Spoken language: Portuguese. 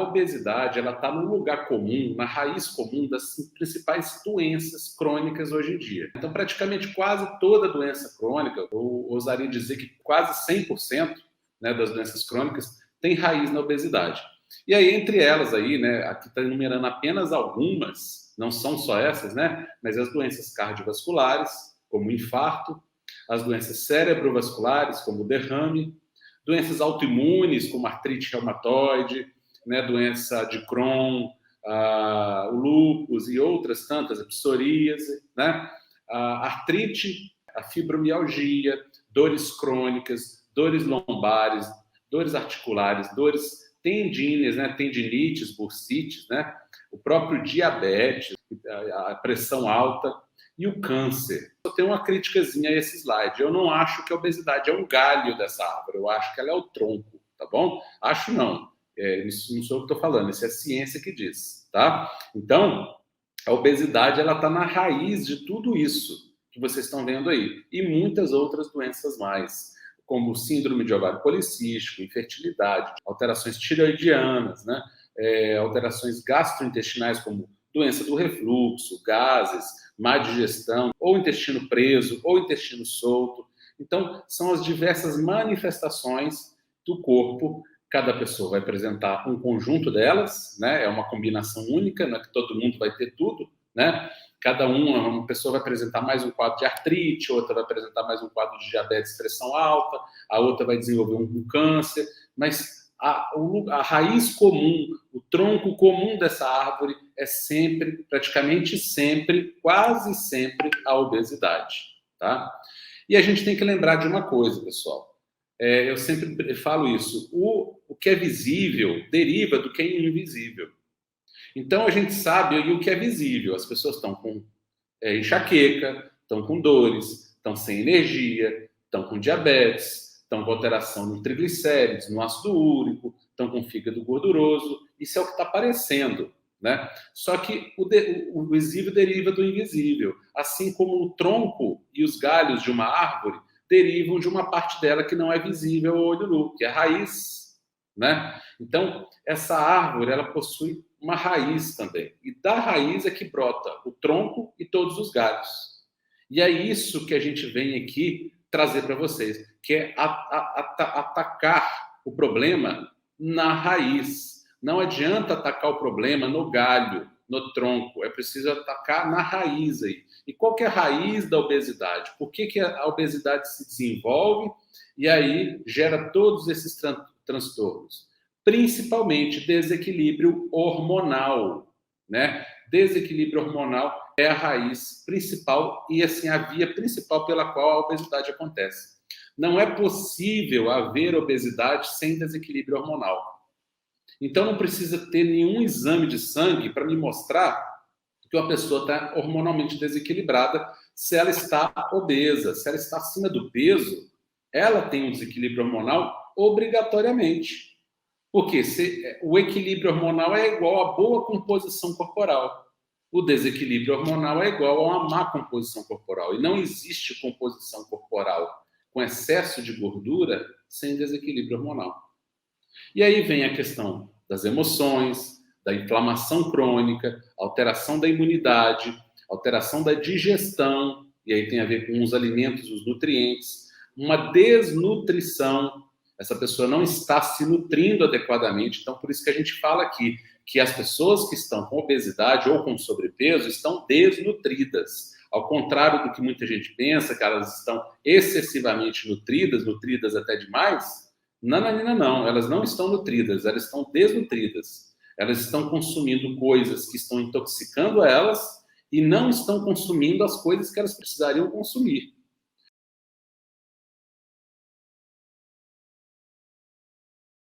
obesidade ela está no lugar comum, na raiz comum das principais doenças crônicas hoje em dia. Então, praticamente quase toda doença crônica, eu ousaria dizer que quase 100%, né, das doenças crônicas tem raiz na obesidade. E aí, entre elas, aí, né, aqui está enumerando apenas algumas, não são só essas, né, mas as doenças cardiovasculares, como o infarto, as doenças cerebrovasculares, como o derrame, doenças autoimunes, como artrite reumatoide, né, doença de Crohn, o lúpus e outras tantas, a psoríase, né, a artrite, a fibromialgia, dores crônicas, dores lombares, dores articulares, dores tendíneas, né, tendinites, bursites, né, o próprio diabetes, a pressão alta e o câncer. Eu tenho uma criticazinha a esse slide. Eu não acho que a obesidade é um galho dessa árvore, eu acho que ela é o tronco, tá bom? Acho não. Isso não sou eu que estou falando, isso é a ciência que diz, tá? Então, a obesidade ela está na raiz de tudo isso que vocês estão vendo aí e muitas outras doenças mais, como síndrome de ovário policístico, infertilidade, alterações tireoidianas, né? Alterações gastrointestinais como doença do refluxo, gases, má digestão, ou intestino preso, ou intestino solto. Então, são as diversas manifestações do corpo. Cada pessoa vai apresentar um conjunto delas, né? É uma combinação única, não é que todo mundo vai ter tudo, né? Uma pessoa vai apresentar mais um quadro de artrite, outra vai apresentar mais um quadro de diabetes, pressão alta, a outra vai desenvolver um câncer, mas a raiz comum, o tronco comum dessa árvore é sempre, praticamente sempre, quase sempre a obesidade, tá? E a gente tem que lembrar de uma coisa, pessoal. Eu sempre falo isso, o que é visível deriva do que é invisível. Então, a gente sabe o que é visível. As pessoas estão com enxaqueca, estão com dores, estão sem energia, estão com diabetes, estão com alteração no triglicérides, no ácido úrico, estão com fígado gorduroso. Isso é o que está aparecendo, né? Só que o visível deriva do invisível. Assim como o tronco e os galhos de uma árvore derivam de uma parte dela que não é visível ao olho nu, que é a raiz, né? Então, essa árvore, ela possui uma raiz também. E da raiz é que brota o tronco e todos os galhos. E é isso que a gente vem aqui trazer para vocês, que é atacar o problema na raiz. Não adianta atacar o problema no galho, no tronco. É preciso atacar na raiz aí. E qual que é a raiz da obesidade? Por que a obesidade se desenvolve e aí gera todos esses transtornos? Principalmente desequilíbrio hormonal, né? Desequilíbrio hormonal é a raiz principal e, assim, a via principal pela qual a obesidade acontece. Não é possível haver obesidade sem desequilíbrio hormonal. Então, não precisa ter nenhum exame de sangue para me mostrar que uma pessoa está hormonalmente desequilibrada se ela está obesa, se ela está acima do peso, ela tem um desequilíbrio hormonal obrigatoriamente. Porque o equilíbrio hormonal é igual a boa composição corporal. O desequilíbrio hormonal é igual a uma má composição corporal. E não existe composição corporal com excesso de gordura sem desequilíbrio hormonal. E aí vem a questão das emoções, da inflamação crônica, alteração da imunidade, alteração da digestão, e aí tem a ver com os alimentos, os nutrientes, uma desnutrição. Essa pessoa não está se nutrindo adequadamente. Então, por isso que a gente fala aqui que as pessoas que estão com obesidade ou com sobrepeso estão desnutridas. Ao contrário do que muita gente pensa, que elas estão excessivamente nutridas até demais. Não. Elas não estão nutridas, elas estão desnutridas. Elas estão consumindo coisas que estão intoxicando elas e não estão consumindo as coisas que elas precisariam consumir.